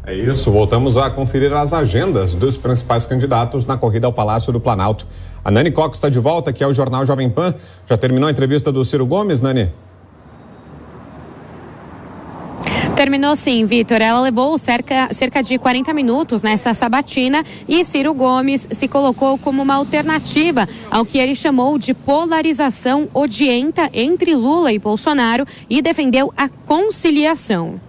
É isso, voltamos a conferir as agendas dos principais candidatos na corrida ao Palácio do Planalto. A Nani Cox está de volta aqui ao Jornal Jovem Pan. Já terminou a entrevista do Ciro Gomes, Nani? Terminou sim, Vitor. Ela levou cerca de 40 minutos nessa sabatina e Ciro Gomes se colocou como uma alternativa ao que ele chamou de polarização odienta entre Lula e Bolsonaro e defendeu a conciliação.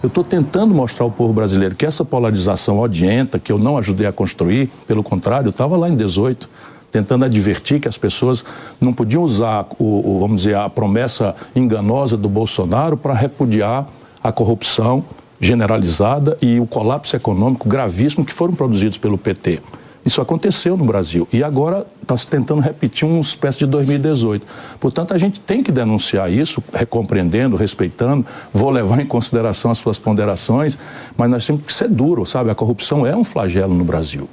Eu estou tentando mostrar ao povo brasileiro que essa polarização odienta, que eu não ajudei a construir, pelo contrário, eu estava lá em 18, tentando advertir que as pessoas não podiam usar, vamos dizer, a promessa enganosa do Bolsonaro para repudiar a corrupção generalizada e o colapso econômico gravíssimo que foram produzidos pelo PT. Isso aconteceu no Brasil e agora está se tentando repetir uma espécie de 2018. Portanto, a gente tem que denunciar isso, compreendendo, respeitando, vou levar em consideração as suas ponderações, mas nós temos que ser duro, sabe? A corrupção é um flagelo no Brasil.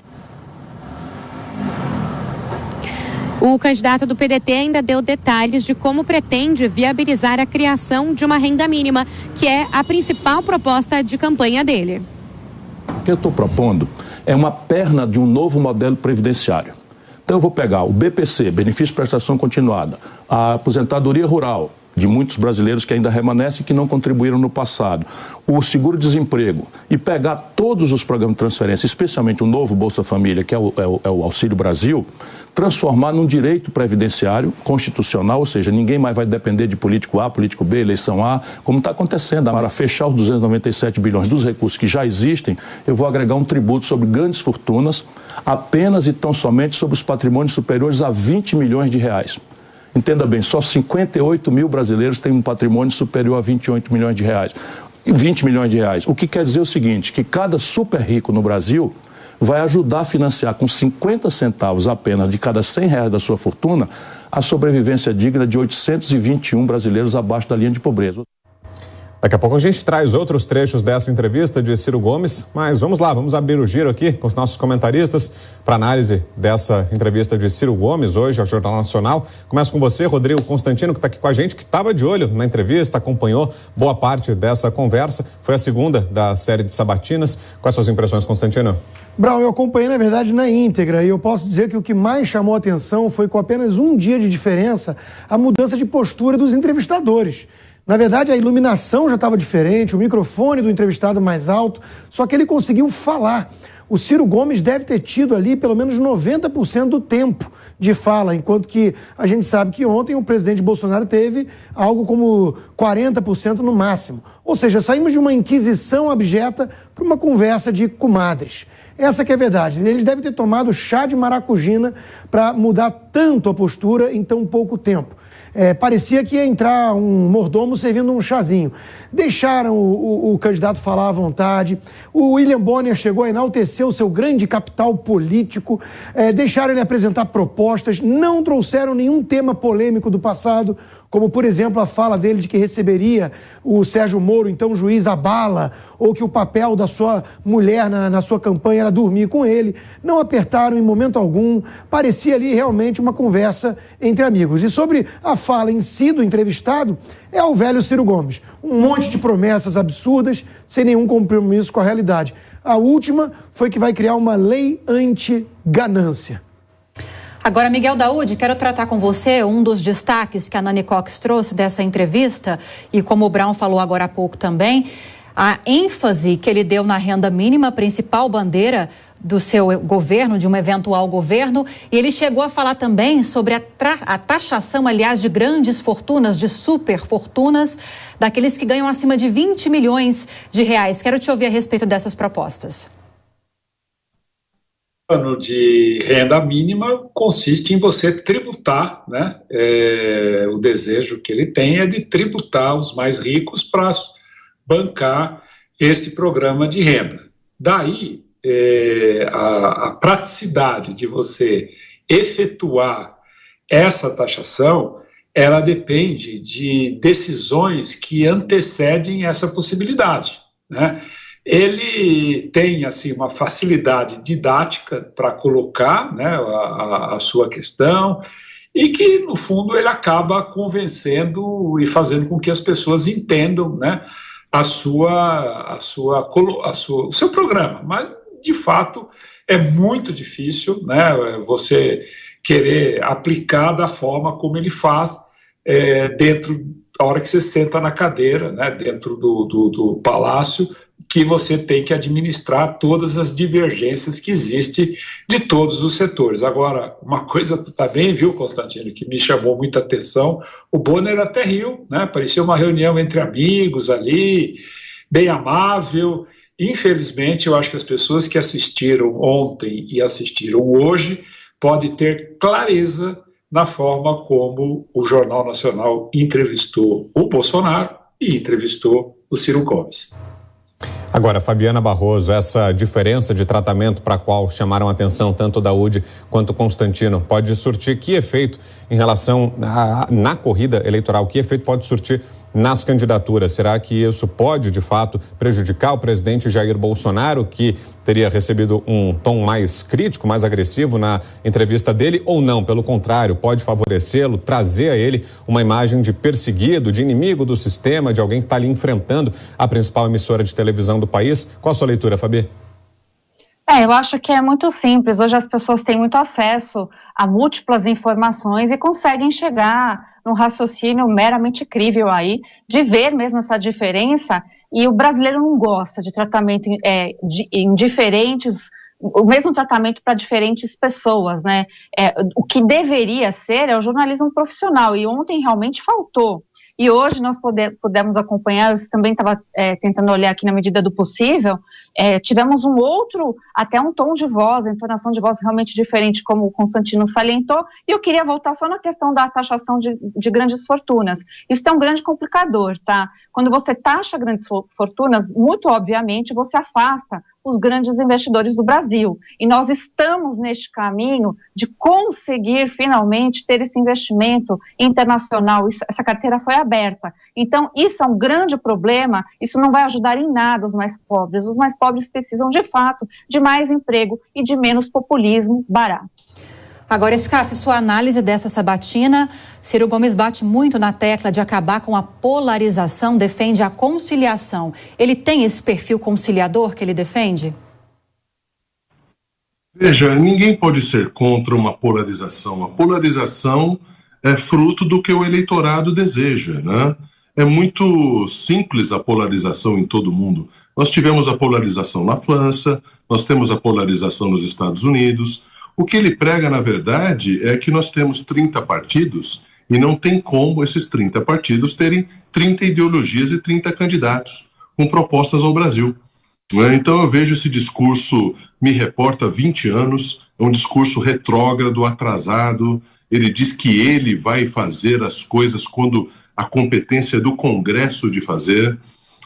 O candidato do PDT ainda deu detalhes de como pretende viabilizar a criação de uma renda mínima, que é a principal proposta de campanha dele. O que eu estou propondo é uma perna de um novo modelo previdenciário. Então eu vou pegar o BPC, Benefício de Prestação Continuada, a aposentadoria rural, de muitos brasileiros que ainda remanescem e que não contribuíram no passado, o seguro-desemprego e pegar todos os programas de transferência, especialmente o novo Bolsa Família, que é o Auxílio Brasil, transformar num direito previdenciário constitucional, ou seja, ninguém mais vai depender de político A, político B, eleição A, como está acontecendo. Para fechar os 297 bilhões dos recursos que já existem, eu vou agregar um tributo sobre grandes fortunas, apenas e tão somente sobre os patrimônios superiores a 20 milhões de reais. Entenda bem, só 58 mil brasileiros têm um patrimônio superior a 28 milhões de reais. E 20 milhões de reais. O que quer dizer o seguinte, que cada super rico no Brasil vai ajudar a financiar com 50 centavos apenas de cada 100 reais da sua fortuna a sobrevivência digna de 821 brasileiros abaixo da linha de pobreza. Daqui a pouco a gente traz outros trechos dessa entrevista de Ciro Gomes, mas vamos lá, vamos abrir o giro aqui com os nossos comentaristas para análise dessa entrevista de Ciro Gomes hoje ao Jornal Nacional. Começo com você, Rodrigo Constantino, que está aqui com a gente, que estava de olho na entrevista, acompanhou boa parte dessa conversa, foi a segunda da série de sabatinas. Quais suas impressões, Constantino? Brown, eu acompanhei, na verdade, na íntegra, e eu posso dizer que o que mais chamou a atenção foi, com apenas um dia de diferença, a mudança de postura dos entrevistadores. Na verdade, a iluminação já estava diferente, o microfone do entrevistado mais alto, só que ele conseguiu falar. O Ciro Gomes deve ter tido ali pelo menos 90% do tempo de fala, enquanto que a gente sabe que ontem o presidente Bolsonaro teve algo como 40% no máximo. Ou seja, saímos de uma inquisição abjeta para uma conversa de comadres. Essa que é a verdade. Eles devem ter tomado chá de maracujina para mudar tanto a postura em tão pouco tempo. Parecia que ia entrar um mordomo servindo um chazinho. Deixaram o candidato falar à vontade. O William Bonner chegou a enaltecer o seu grande capital político. Deixaram ele apresentar propostas. Não trouxeram nenhum tema polêmico do passado, como, por exemplo, a fala dele de que receberia o Sérgio Moro, então juiz, à bala, ou que o papel da sua mulher na sua campanha era dormir com ele. Não apertaram em momento algum. Parecia ali realmente uma conversa entre amigos. E sobre a fala em si do entrevistado, é o velho Ciro Gomes. Um monte de promessas absurdas, sem nenhum compromisso com a realidade. A última foi que vai criar uma lei anti-ganância. Agora, Miguel Daúde, quero tratar com você um dos destaques que a Nani Cox trouxe dessa entrevista, e como o Brown falou agora há pouco também, a ênfase que ele deu na renda mínima, principal bandeira do seu governo, de um eventual governo, e ele chegou a falar também sobre a taxação, aliás, de grandes fortunas, de super fortunas, daqueles que ganham acima de 20 milhões de reais. Quero te ouvir a respeito dessas propostas. O plano de renda mínima consiste em você tributar, né? O desejo que ele tem é de tributar os mais ricos para bancar esse programa de renda. Daí, a praticidade de você efetuar essa taxação, ela depende de decisões que antecedem essa possibilidade, né? Ele tem, assim, uma facilidade didática para colocar, né, a sua questão, e que, no fundo, ele acaba convencendo e fazendo com que as pessoas entendam, né, o seu programa. Mas, de fato, é muito difícil, né, você querer aplicar da forma como ele faz dentro da hora que você senta na cadeira, né, dentro do palácio, que você tem que administrar todas as divergências que existem de todos os setores. Agora, uma coisa também, viu, Constantino, que me chamou muita atenção, o Bonner até riu, né? Parecia uma reunião entre amigos ali, bem amável. Infelizmente, eu acho que as pessoas que assistiram ontem e assistiram hoje podem ter clareza na forma como o Jornal Nacional entrevistou o Bolsonaro e entrevistou o Ciro Gomes. Agora, Fabiana Barroso, essa diferença de tratamento para a qual chamaram a atenção tanto Daúde quanto Constantino pode surtir que efeito em relação na corrida eleitoral? Que efeito pode surtir nas candidaturas? Será que isso pode, de fato, prejudicar o presidente Jair Bolsonaro, que teria recebido um tom mais crítico, mais agressivo na entrevista dele, ou não? Pelo contrário, pode favorecê-lo, trazer a ele uma imagem de perseguido, de inimigo do sistema, de alguém que está ali enfrentando a principal emissora de televisão do país? Qual a sua leitura, Fabi? Eu acho que é muito simples. Hoje as pessoas têm muito acesso a múltiplas informações e conseguem chegar num raciocínio meramente crível aí, de ver mesmo essa diferença, e o brasileiro não gosta de tratamento em diferentes, o mesmo tratamento para diferentes pessoas, né? O que deveria ser é o jornalismo profissional, e ontem realmente faltou. E hoje nós pudemos acompanhar, eu também estava tentando olhar aqui na medida do possível, tivemos até um tom de voz, entonação de voz realmente diferente, como o Constantino salientou, e eu queria voltar só na questão da taxação de grandes fortunas. Isso é um grande complicador, tá? Quando você taxa grandes fortunas, muito obviamente você afasta os grandes investidores do Brasil. E nós estamos neste caminho de conseguir finalmente ter esse investimento internacional. Essa carteira foi aberta. Então, isso é um grande problema, isso não vai ajudar em nada os mais pobres. Os mais pobres precisam, de fato, de mais emprego e de menos populismo barato. Agora, Scaf, sua análise dessa sabatina, Ciro Gomes bate muito na tecla de acabar com a polarização, defende a conciliação. Ele tem esse perfil conciliador que ele defende? Veja, ninguém pode ser contra uma polarização. A polarização é fruto do que o eleitorado deseja, né? É muito simples a polarização em todo mundo. Nós tivemos a polarização na França, nós temos a polarização nos Estados Unidos. O que ele prega, na verdade, é que nós temos 30 partidos e não tem como esses 30 partidos terem 30 ideologias e 30 candidatos com propostas ao Brasil. Então eu vejo esse discurso, me reporta há 20 anos, é um discurso retrógrado, atrasado. Ele diz que ele vai fazer as coisas quando a competência é do Congresso de fazer.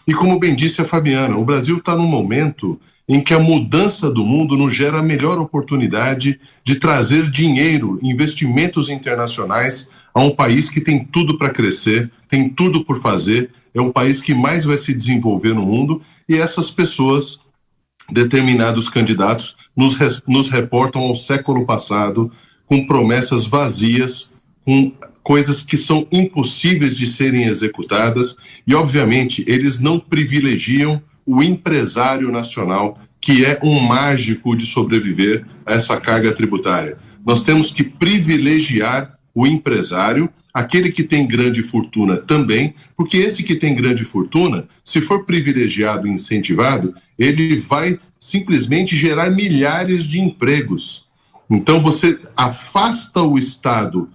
E como bem disse a Fabiana, o Brasil está num momento em que a mudança do mundo nos gera a melhor oportunidade de trazer dinheiro, investimentos internacionais a um país que tem tudo para crescer, tem tudo por fazer, é o país que mais vai se desenvolver no mundo, e essas pessoas, determinados candidatos, nos reportam ao século passado com promessas vazias, com coisas que são impossíveis de serem executadas, e obviamente eles não privilegiam o empresário nacional, que é um mágico de sobreviver a essa carga tributária. Nós temos que privilegiar o empresário, aquele que tem grande fortuna também, porque esse que tem grande fortuna, se for privilegiado e incentivado, ele vai simplesmente gerar milhares de empregos. Então você afasta o Estado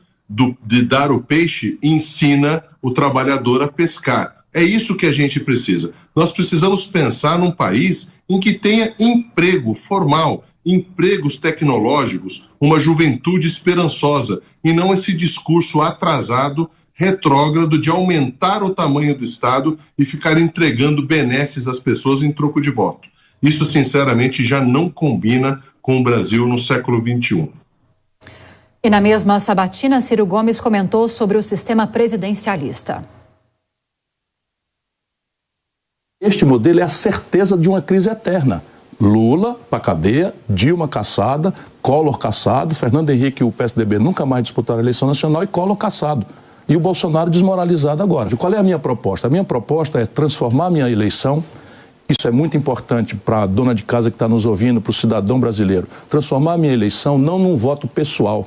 de dar o peixe e ensina o trabalhador a pescar. É isso que a gente precisa. Nós precisamos pensar num país em que tenha emprego formal, empregos tecnológicos, uma juventude esperançosa, e não esse discurso atrasado, retrógrado, de aumentar o tamanho do Estado e ficar entregando benesses às pessoas em troco de voto. Isso, sinceramente, já não combina com o Brasil no século XXI. E na mesma sabatina, Ciro Gomes comentou sobre o sistema presidencialista. Este modelo é a certeza de uma crise eterna. Lula para cadeia, Dilma caçada, Collor caçado, Fernando Henrique e o PSDB nunca mais disputaram a eleição nacional e Collor caçado. E o Bolsonaro desmoralizado agora. Qual é a minha proposta? A minha proposta é transformar a minha eleição, isso é muito importante para a dona de casa que está nos ouvindo, para o cidadão brasileiro, transformar a minha eleição não num voto pessoal,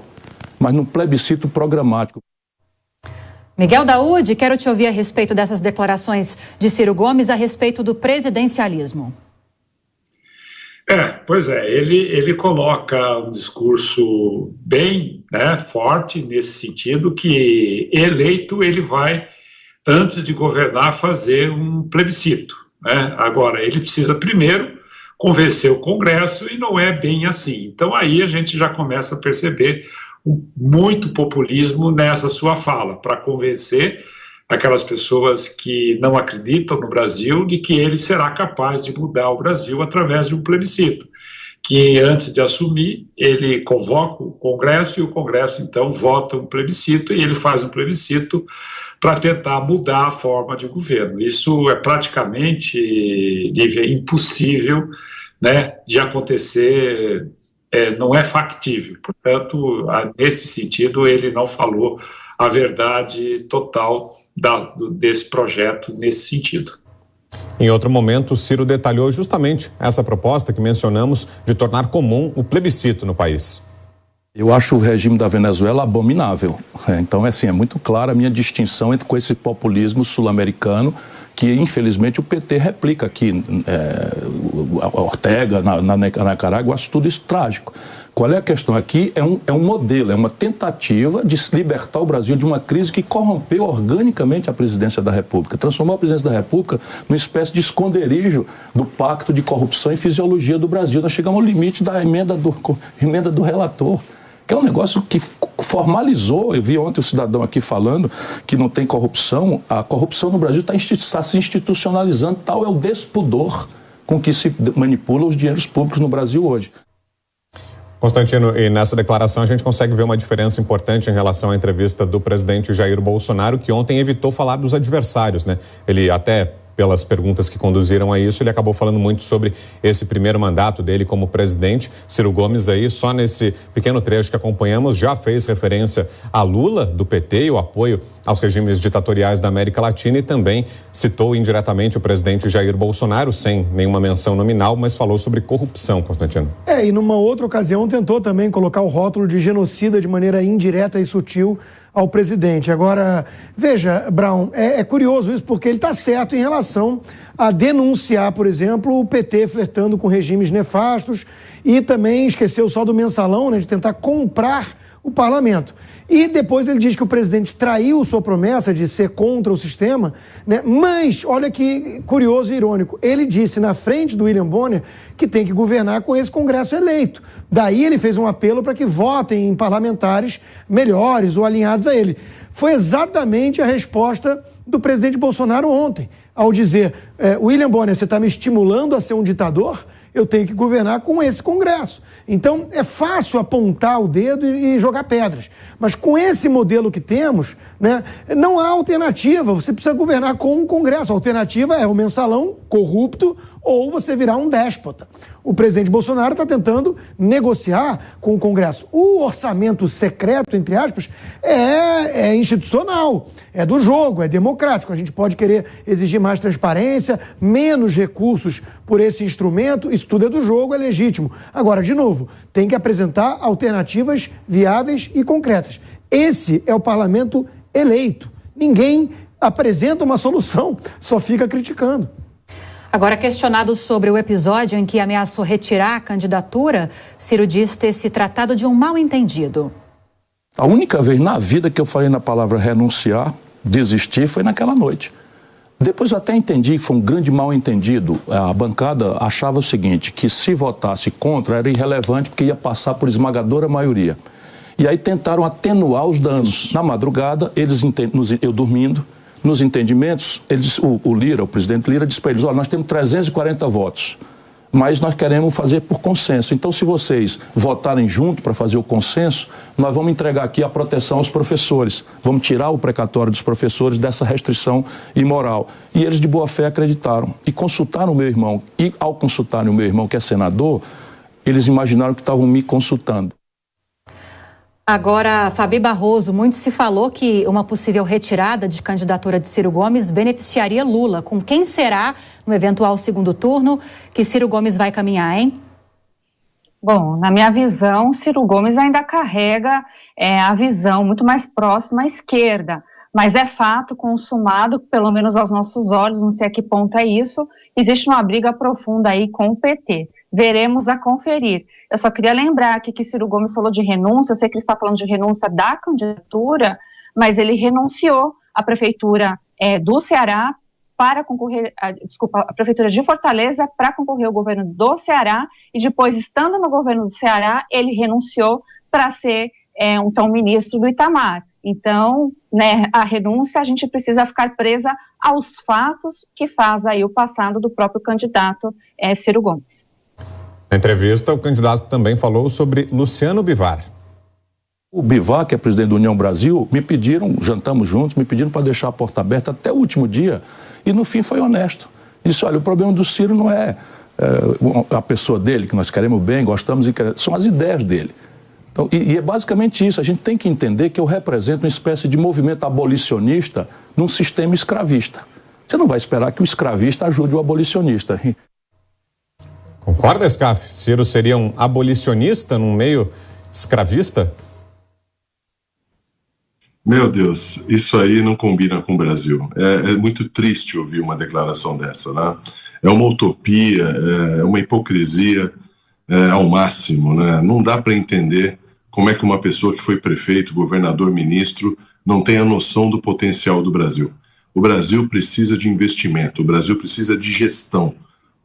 mas num plebiscito programático. Miguel Daúde, quero te ouvir a respeito dessas declarações de Ciro Gomes a respeito do presidencialismo. Pois é, ele coloca um discurso bem forte nesse sentido, que eleito ele vai, antes de governar, fazer um plebiscito. Agora, ele precisa primeiro convencer o Congresso e não é bem assim. Então aí a gente já começa a perceber muito populismo nessa sua fala, para convencer aquelas pessoas que não acreditam no Brasil de que ele será capaz de mudar o Brasil através de um plebiscito, que antes de assumir, ele convoca o Congresso e o Congresso então vota um plebiscito e ele faz um plebiscito para tentar mudar a forma de governo. Isso é praticamente, Lívia, impossível, de acontecer, não é factível. Portanto, nesse sentido, ele não falou a verdade total desse projeto nesse sentido. Em outro momento, Ciro detalhou justamente essa proposta que mencionamos de tornar comum o plebiscito no país. Eu acho o regime da Venezuela abominável. Então, é muito clara a minha distinção com esse populismo sul-americano que, infelizmente, o PT replica aqui. A Ortega, na Nicarágua, eu acho tudo isso trágico. Qual é a questão? Aqui é um modelo, é uma tentativa de libertar o Brasil de uma crise que corrompeu organicamente a presidência da República, transformou a presidência da República numa espécie de esconderijo do pacto de corrupção e fisiologia do Brasil. Nós chegamos ao limite da emenda do relator, que é um negócio que formalizou. Eu vi ontem o cidadão aqui falando que não tem corrupção. A corrupção no Brasil está se institucionalizando, tal é o despudor com que se manipula os dinheiros públicos no Brasil hoje. Constantino, e nessa declaração a gente consegue ver uma diferença importante em relação à entrevista do presidente Jair Bolsonaro, que ontem evitou falar dos adversários, Ele até, pelas perguntas que conduziram a isso, ele acabou falando muito sobre esse primeiro mandato dele como presidente. Ciro Gomes aí, só nesse pequeno trecho que acompanhamos, já fez referência a Lula, do PT, e o apoio aos regimes ditatoriais da América Latina, e também citou indiretamente o presidente Jair Bolsonaro, sem nenhuma menção nominal, mas falou sobre corrupção, Constantino. E numa outra ocasião tentou também colocar o rótulo de genocida de maneira indireta e sutil ao presidente. Agora, veja, Brown, é curioso isso, porque ele está certo em relação a denunciar, por exemplo, o PT flertando com regimes nefastos, e também esqueceu só do mensalão, de tentar comprar o parlamento. E depois ele diz que o presidente traiu sua promessa de ser contra o sistema, Mas, olha que curioso e irônico, ele disse na frente do William Bonner que tem que governar com esse Congresso eleito. Daí ele fez um apelo para que votem em parlamentares melhores ou alinhados a ele. Foi exatamente a resposta do presidente Bolsonaro ontem, ao dizer, William Bonner, você está me estimulando a ser um ditador? Eu tenho que governar com esse Congresso. Então, é fácil apontar o dedo e jogar pedras. Mas com esse modelo que temos, não há alternativa. Você precisa governar com um Congresso. A alternativa é o mensalão corrupto ou você virar um déspota. O presidente Bolsonaro está tentando negociar com o Congresso. O orçamento secreto, entre aspas, é institucional, é do jogo, é democrático. A gente pode querer exigir mais transparência, menos recursos por esse instrumento, isso tudo é do jogo, é legítimo. Agora, de novo, tem que apresentar alternativas viáveis e concretas. Esse é o parlamento eleito. Ninguém apresenta uma solução, só fica criticando. Agora, questionado sobre o episódio em que ameaçou retirar a candidatura, Ciro diz ter se tratado de um mal-entendido. A única vez na vida que eu falei na palavra renunciar, desistir, foi naquela noite. Depois eu até entendi que foi um grande mal-entendido. A bancada achava o seguinte, que se votasse contra era irrelevante porque ia passar por esmagadora maioria. E aí tentaram atenuar os danos. Na madrugada, eu dormindo, nos entendimentos, o presidente Lira disse para eles, olha, nós temos 340 votos, mas nós queremos fazer por consenso. Então, se vocês votarem junto para fazer o consenso, nós vamos entregar aqui a proteção aos professores. Vamos tirar o precatório dos professores dessa restrição imoral. E eles, de boa fé, acreditaram. E consultaram o meu irmão. E, ao consultarem o meu irmão, que é senador, eles imaginaram que estavam me consultando. Agora, Fabi Barroso, muito se falou que uma possível retirada de candidatura de Ciro Gomes beneficiaria Lula. Com quem será, no eventual segundo turno, que Ciro Gomes vai caminhar, hein? Bom, na minha visão, Ciro Gomes ainda carrega a visão muito mais próxima à esquerda, mas é fato consumado, pelo menos aos nossos olhos, não sei a que ponto é isso, existe uma briga profunda aí com o PT. Veremos a conferir. Eu só queria lembrar aqui que Ciro Gomes falou de renúncia, eu sei que ele está falando de renúncia da candidatura, mas ele renunciou à prefeitura do Ceará para concorrer, a prefeitura de Fortaleza para concorrer ao governo do Ceará, e depois, estando no governo do Ceará, ele renunciou para ser então ministro do Itamar. Então, né, a renúncia, a gente precisa ficar presa aos fatos que faz aí o passado do próprio candidato Ciro Gomes. Na entrevista, o candidato também falou sobre Luciano Bivar. O Bivar, que é presidente da União Brasil, me pediram, jantamos juntos, me pediram para deixar a porta aberta até o último dia, e no fim foi honesto. Disse, olha, o problema do Ciro não é a pessoa dele, que nós queremos bem, gostamos, são as ideias dele. Então, e é basicamente isso, a gente tem que entender que eu represento uma espécie de movimento abolicionista num sistema escravista. Você não vai esperar que o escravista ajude o abolicionista. Concorda, Scaf? Ciro seria um abolicionista num meio escravista? Meu Deus, isso aí não combina com o Brasil. É muito triste ouvir uma declaração dessa, né? É uma utopia, é uma hipocrisia ao máximo, né? Não dá para entender como é que uma pessoa que foi prefeito, governador, ministro, não tem a noção do potencial do Brasil. O Brasil precisa de investimento, o Brasil precisa de gestão,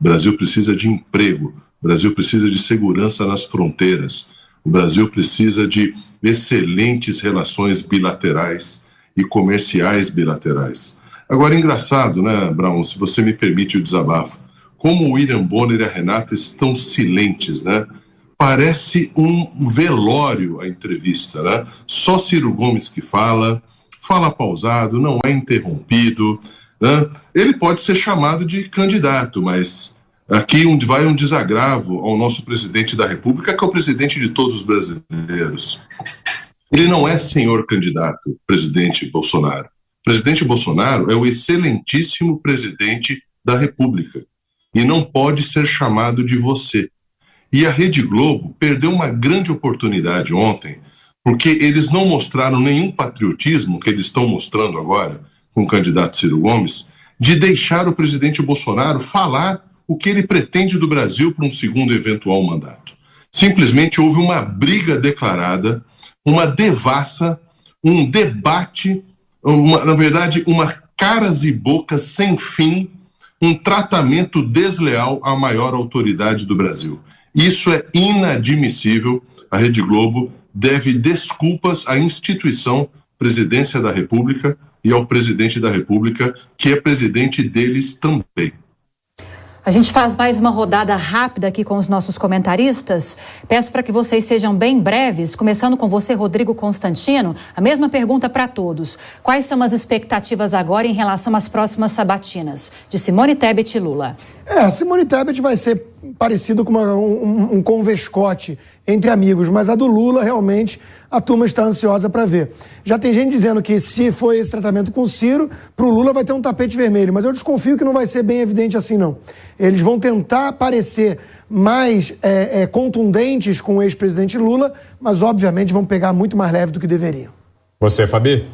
o Brasil precisa de emprego, o Brasil precisa de segurança nas fronteiras, o Brasil precisa de excelentes relações bilaterais e comerciais bilaterais. Agora, engraçado, né, Brown, se você me permite o desabafo, como o William Bonner e a Renata estão silentes, né? Parece um velório a entrevista, né? Só Ciro Gomes que fala pausado, não é interrompido, né? Ele pode ser chamado de candidato, mas aqui vai um desagravo ao nosso presidente da República, que é o presidente de todos os brasileiros. Ele não é senhor candidato, presidente Bolsonaro. O presidente Bolsonaro é o excelentíssimo presidente da República e não pode ser chamado de você. E a Rede Globo perdeu uma grande oportunidade ontem, porque eles não mostraram nenhum patriotismo que eles estão mostrando agora com o candidato Ciro Gomes, de deixar o presidente Bolsonaro falar o que ele pretende do Brasil para um segundo eventual mandato. Simplesmente houve uma briga declarada, uma devassa, um debate, na verdade, uma caras e bocas sem fim, um tratamento desleal à maior autoridade do Brasil. Isso é inadmissível. A Rede Globo deve desculpas à instituição Presidência da República e ao presidente da República, que é presidente deles também. A gente faz mais uma rodada rápida aqui com os nossos comentaristas. Peço para que vocês sejam bem breves, começando com você, Rodrigo Constantino. A mesma pergunta para todos. Quais são as expectativas agora em relação às próximas sabatinas de Simone Tebet e Lula? Simone Tebet vai ser parecido com um convescote entre amigos, mas a do Lula, realmente, a turma está ansiosa para ver. Já tem gente dizendo que se for esse tratamento com o Ciro, para o Lula vai ter um tapete vermelho, mas eu desconfio que não vai ser bem evidente assim, não. Eles vão tentar parecer mais contundentes com o ex-presidente Lula, mas obviamente vão pegar muito mais leve do que deveriam. Você, Fabi?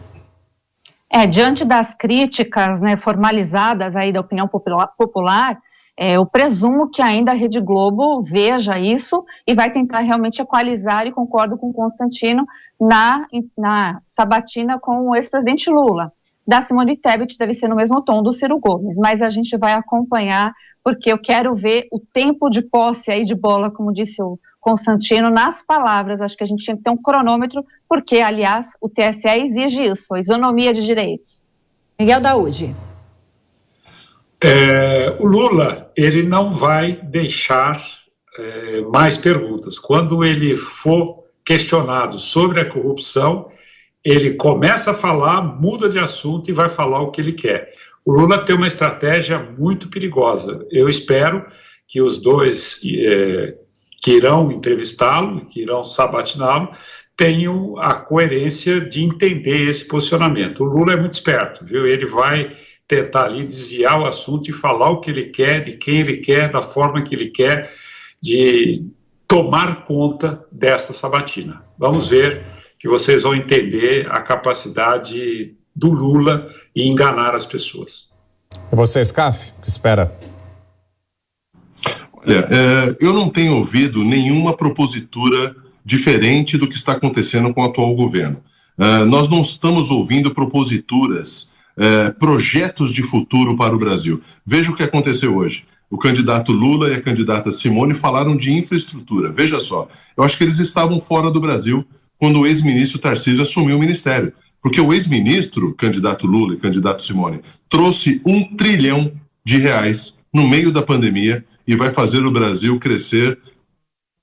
Diante das críticas, né, formalizadas aí da opinião popular, eu presumo que ainda a Rede Globo veja isso e vai tentar realmente equalizar, e concordo com o Constantino, na sabatina com o ex-presidente Lula. Da Simone Tebet deve ser no mesmo tom do Ciro Gomes, mas a gente vai acompanhar, porque eu quero ver o tempo de posse aí de bola, como disse o Constantino, nas palavras. Acho que a gente tinha que ter um cronômetro, porque, aliás, o TSE exige isso, a isonomia de direitos. Miguel Daúde. O Lula, ele não vai deixar mais perguntas. Quando ele for questionado sobre a corrupção, ele começa a falar, muda de assunto e vai falar o que ele quer. O Lula tem uma estratégia muito perigosa. Eu espero que os dois que irão entrevistá-lo, que irão sabatiná-lo, tenho a coerência de entender esse posicionamento. O Lula é muito esperto, viu? Ele vai tentar ali desviar o assunto e falar o que ele quer, de quem ele quer, da forma que ele quer, de tomar conta desta sabatina. Vamos ver que vocês vão entender a capacidade do Lula em enganar as pessoas. E você, Scaff, o que espera? Olha, eu não tenho ouvido nenhuma propositura diferente do que está acontecendo com o atual governo. Nós não estamos ouvindo proposituras, projetos de futuro para o Brasil. Veja o que aconteceu hoje. O candidato Lula e a candidata Simone falaram de infraestrutura. Veja só, eu acho que eles estavam fora do Brasil quando o ex-ministro Tarcísio assumiu o ministério. Porque o ex-ministro, candidato Lula e candidato Simone, trouxe R$1 trilhão no meio da pandemia e vai fazer o Brasil crescer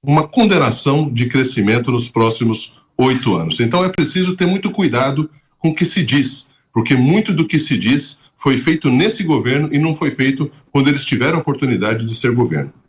uma condenação de crescimento nos próximos 8 anos. Então é preciso ter muito cuidado com o que se diz, porque muito do que se diz foi feito nesse governo e não foi feito quando eles tiveram a oportunidade de ser governo.